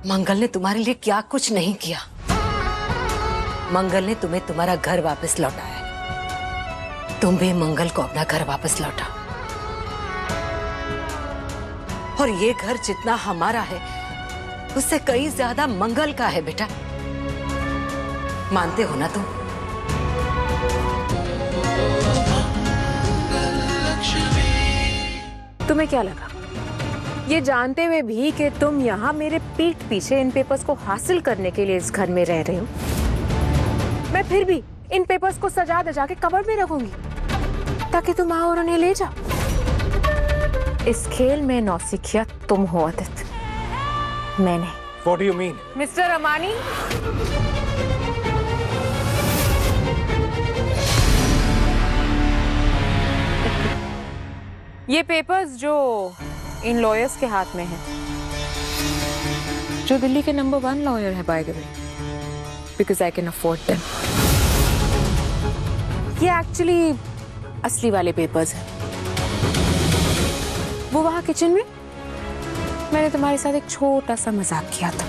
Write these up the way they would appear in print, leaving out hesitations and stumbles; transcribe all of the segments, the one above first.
मंगल ने तुम्हारे लिए क्या कुछ नहीं किया। मंगल ने तुम्हें तुम्हारा घर वापस लौटाया, तुम भी मंगल को अपना घर वापस लौटा। और ये घर जितना हमारा है उससे कई ज्यादा मंगल का है बेटा, मानते हो ना तुम? तुम्हें क्या लगा ये जानते हुए भी कि तुम यहाँ मेरे पीठ पीछे इन पेपर्स को हासिल करने के लिए इस घर में रह रहे हो, मैं फिर भी इन पेपर्स को सजा दजा के कबर्ड में रखूंगी ताकि तुम आओ और उन्हें ले जाओ। इस खेल में नौसिखिया तुम हो आदित, मैं नहीं। What do you mean? Mister Amani, ये पेपर्स जो इन लॉयर्स के हाथ में है, जो दिल्ली के नंबर 1 लॉयर है by the way, because I can afford them, ये एक्चुअली असली वाले पेपर्स हैं। वो वहां किचन में मैंने तुम्हारे साथ एक छोटा सा मजाक किया था।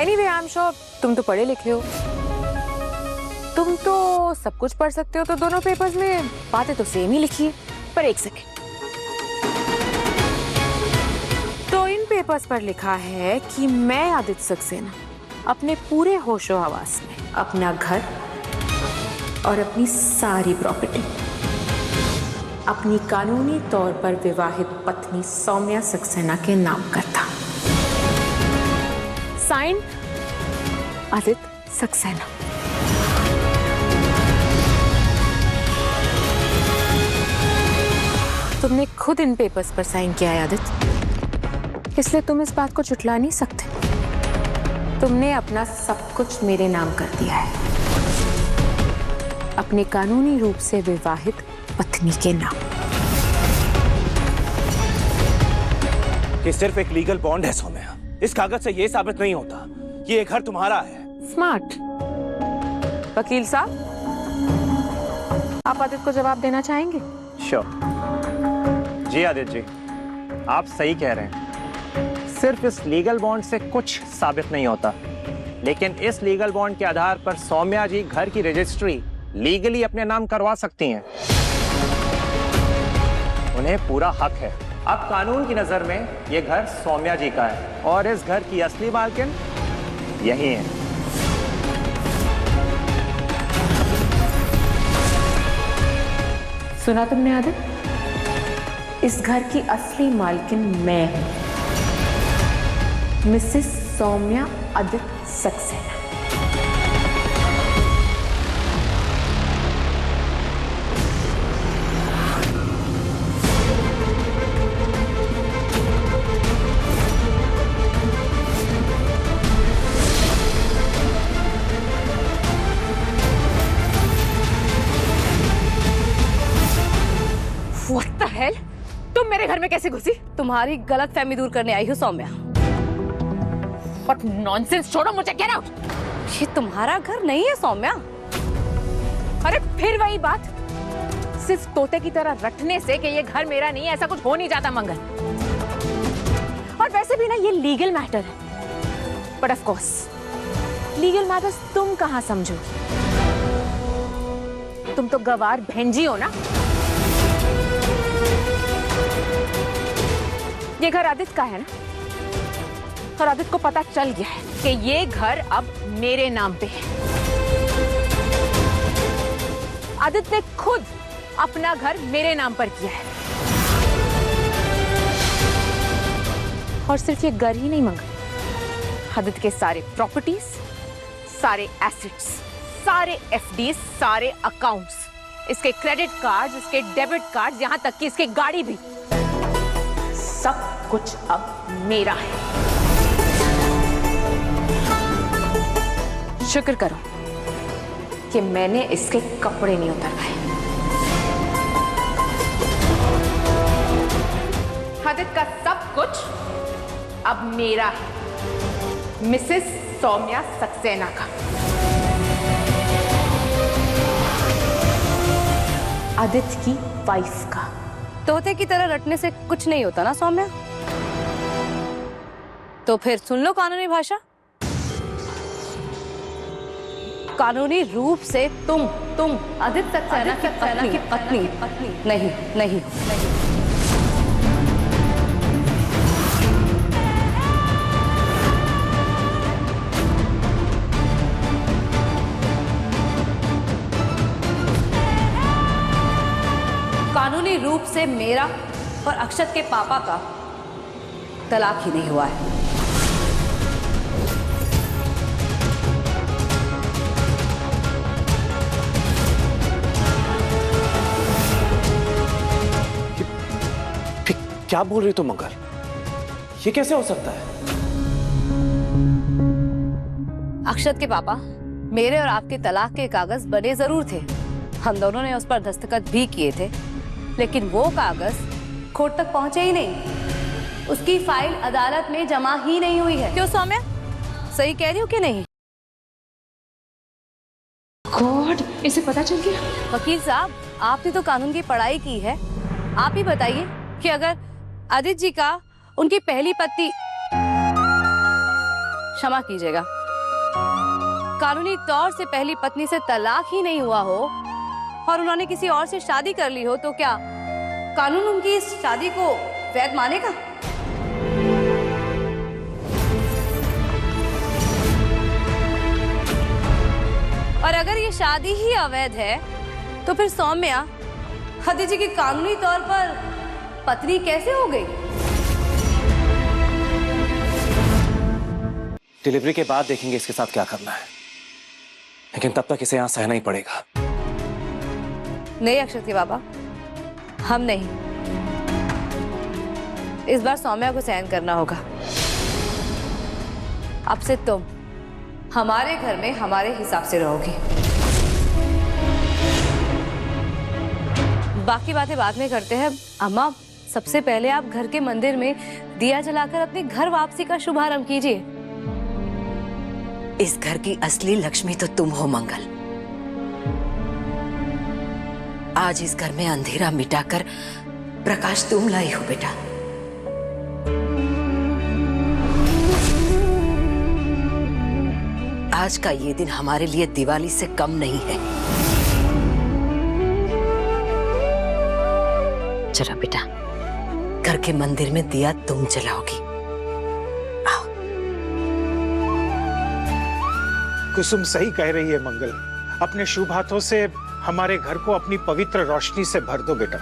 एनीवे, आई एम श्योर तुम तो पढ़े लिखे हो, तुम तो सब कुछ पढ़ सकते हो, तो दोनों पेपर्स में बातें तो सेम ही लिखी है। पर एक सेकेंड, तो इन पेपर्स पर लिखा है कि मैं आदित्य सक्सेना अपने पूरे होशो हवास में अपना घर और अपनी सारी प्रॉपर्टी अपनी कानूनी तौर पर विवाहित पत्नी सौम्या सक्सेना के नाम करता। साइन आदित्य सक्सेना। तुमने खुद इन पेपर्स पर साइन किया है आदित्य, इसलिए तुम इस बात को झुठला नहीं सकते। तुमने अपना सब कुछ मेरे नाम कर दिया है, अपने कानूनी रूप से विवाहित पत्नी के नाम। ये सिर्फ एक लीगल बॉन्ड है सौम्या, इस कागज से ये साबित नहीं होता ये घर तुम्हारा है। स्मार्ट वकील साहब, आप आदित्य को जवाब देना चाहेंगे? श्योर। जी आदित्य जी, आप सही कह रहे हैं, सिर्फ इस लीगल बॉन्ड से कुछ साबित नहीं होता, लेकिन इस लीगल बॉन्ड के आधार पर सौम्या जी घर की रजिस्ट्री लीगली अपने नाम करवा सकती हैं। उन्हें पूरा हक है। अब कानून की नजर में ये घर सौम्या जी का है और इस घर की असली मालकिन यही है। सुना तुमने आदित्य, इस घर की असली मालकिन मैं हूं, Mrs Saumya Aditya Saxena. What the hell? तुम मेरे घर में कैसे घुसी? तुम्हारी गलत फहमी दूर करने आई हूँ सौम्या। What nonsense! छोड़ो मुझे, get out! ये तुम्हारा घर नहीं है सौम्या। अरे फिर वही बात, सिर्फ तोते की तरह रटने से कि ये घर मेरा नहीं है ऐसा कुछ हो नहीं जाता मंगल। और वैसे भी ना ये लीगल मैटर है, but of course legal matters तुम कहां समझोगी? तुम तो गवार भेंजी हो ना। ये घर आदित्य का है ना, और आदित्य को पता चल गया है कि ये घर अब मेरे नाम पे है। आदित्य ने खुद अपना घर मेरे नाम पर किया है, और सिर्फ ये घर ही नहीं मंगा, आदित्य के सारे प्रॉपर्टीज, सारे एसेट्स, सारे एफडीज, सारे अकाउंट्स, इसके क्रेडिट कार्ड, इसके डेबिट कार्ड, यहां तक कि इसकी गाड़ी भी, सब कुछ अब मेरा है। शुक्र करो कि मैंने इसके कपड़े नहीं उतरवाए। आदित्य का सब कुछ अब मेरा है, मिसेस सौम्या सक्सेना का। आदित्य की वाइफ का। तोते की तरह रटने से कुछ नहीं होता ना सौम्या। तो फिर सुन लो कानूनी भाषा। कानूनी रूप से तुम आदित्य सक्सेना की पत्नी नहीं। कानूनी रूप से मेरा और अक्षत के पापा का तलाक ही नहीं हुआ है। क्या बोल रही हो तुम मंगल? ये कैसे हो सकता है? अक्षत के पापा मेरे और आपके तलाक के कागज बने जरूर थे, हम दोनों ने उस पर दस्तखत भी किए थे, लेकिन वो कागज कोर्ट तक पहुंचे ही नहीं। उसकी फाइल अदालत में जमा ही नहीं हुई है। क्यों सौम्या, सही कह रही हूँ कि नहीं? गॉड, इसे पता चल गया। वकील साहब, आपने तो कानून की पढ़ाई की है, आप ही बताइए कि अगर आदित्य जी का उनकी पहली पत्नी, क्षमा कीजिएगा, कानूनी तौर से पहली पत्नी से तलाक ही नहीं हुआ हो और उन्होंने किसी और से शादी कर ली हो, तो क्या कानून उनकी इस शादी को वैध मानेगा? और अगर ये शादी ही अवैध है तो फिर सौम्या आदित्य जी की कानूनी तौर पर पत्नी कैसे हो गई? डिलीवरी के बाद देखेंगे इसके साथ क्या करना है, लेकिन तब तक इसे यहां सहना ही पड़ेगा। नहीं अक्षत के बाबा, हम नहीं, इस बार सौम्या को सहन करना होगा। अब से तुम हमारे घर में हमारे हिसाब से रहोगी। बाकी बातें बाद में करते हैं। अम्मा, सबसे पहले आप घर के मंदिर में दिया जलाकर अपने घर वापसी का शुभारंभ कीजिए। इस घर की असली लक्ष्मी तो तुम हो मंगल। आज इस घर में अंधेरा मिटाकर प्रकाश तुम लाई हो बेटा। आज का ये दिन हमारे लिए दिवाली से कम नहीं है। चलो बेटा, घर के मंदिर में दिया तुम जलाओगी। आओ। कुसुम सही कह रही है मंगल, अपने शुभ हाथों से हमारे घर को अपनी पवित्र रोशनी से भर दो बेटा।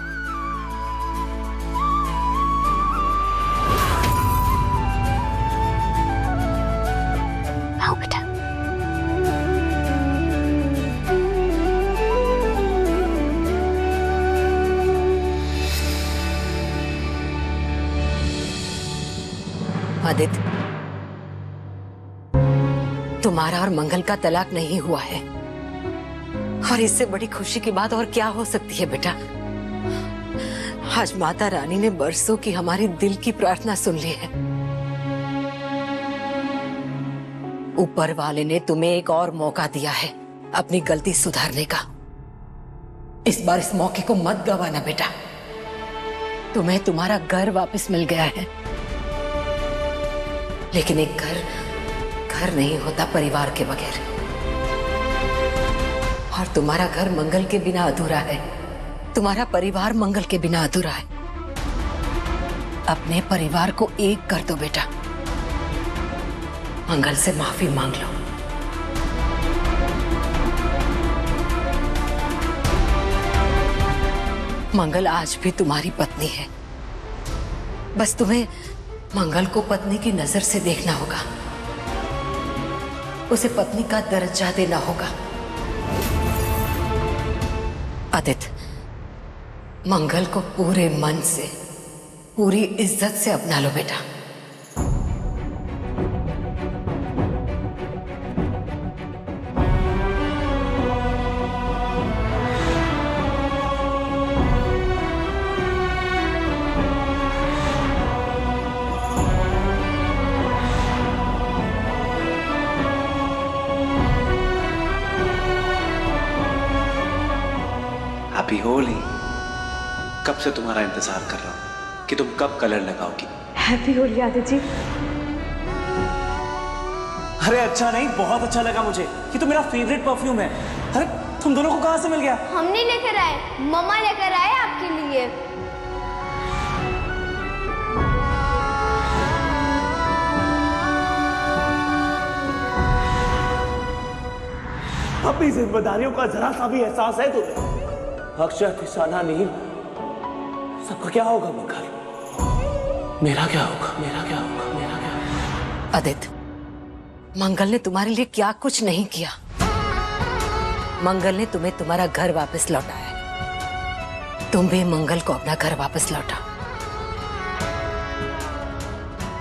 आओ बेटा। आदित्य, तुम्हारा और मंगल का तलाक नहीं हुआ है, और इससे बड़ी खुशी की बात और क्या हो सकती है बेटा। आज माता रानी ने बरसों की हमारी दिल की प्रार्थना सुन ली है। ऊपर वाले ने तुम्हें एक और मौका दिया है अपनी गलती सुधारने का। इस बार इस मौके को मत गवाना बेटा। तुम्हें तुम्हारा घर वापस मिल गया है, लेकिन एक घर नहीं होता परिवार के बगैर, और तुम्हारा घर मंगल के बिना अधूरा है, तुम्हारा परिवार मंगल के बिना अधूरा है। अपने परिवार को एक कर दो बेटा। मंगल से माफी मांग लो। मंगल आज भी तुम्हारी पत्नी है, बस तुम्हें मंगल को पत्नी की नजर से देखना होगा, उसे पत्नी का दर्जा देना होगा। आदित्य, मंगल को पूरे मन से, पूरी इज्जत से अपना लो बेटा। हैप्पी होली। कब से तुम्हारा इंतजार कर रहा हूं कि तुम कब कलर लगाओगी। हैप्पी होली आदित्य जी। अरे अच्छा नहीं, बहुत अच्छा लगा मुझे। ये तो मेरा फेवरेट परफ्यूम है। अरे तुम दोनों को कहाँ से मिल गया? हम नहीं लेकर आए, मम्मा लेकर आए आपके लिए। अपनी जिम्मेदारियों का जरा सा भी एहसास है तुम्हें? अक्षत, ईशाना, नील, सबका क्या होगा मंगल? मेरा क्या होगा? मेरा क्या होगा? मेरा क्या होगा? आदित्य, मंगल ने तुम्हारे लिए क्या कुछ नहीं किया। मंगल ने तुम्हें तुम्हारा घर वापस लौटाया। तुम भी मंगल को अपना घर वापस लौटा।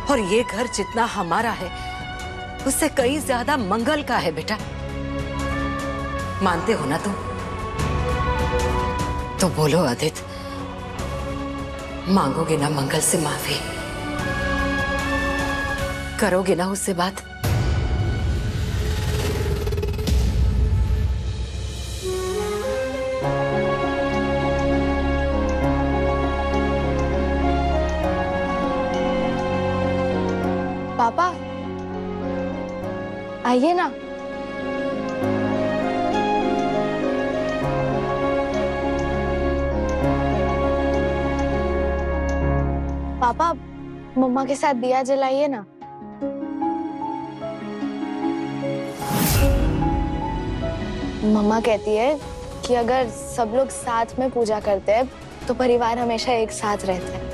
और ये घर जितना हमारा है उससे कई ज्यादा मंगल का है बेटा। मानते हो ना तुम? तो बोलो आदित्य, मांगोगे ना मंगल से माफी? करोगे ना उससे बात? पापा आइए ना। पापा मम्मा के साथ दिया जलाइए ना। मम्मा कहती है कि अगर सब लोग साथ में पूजा करते हैं तो परिवार हमेशा एक साथ रहते हैं।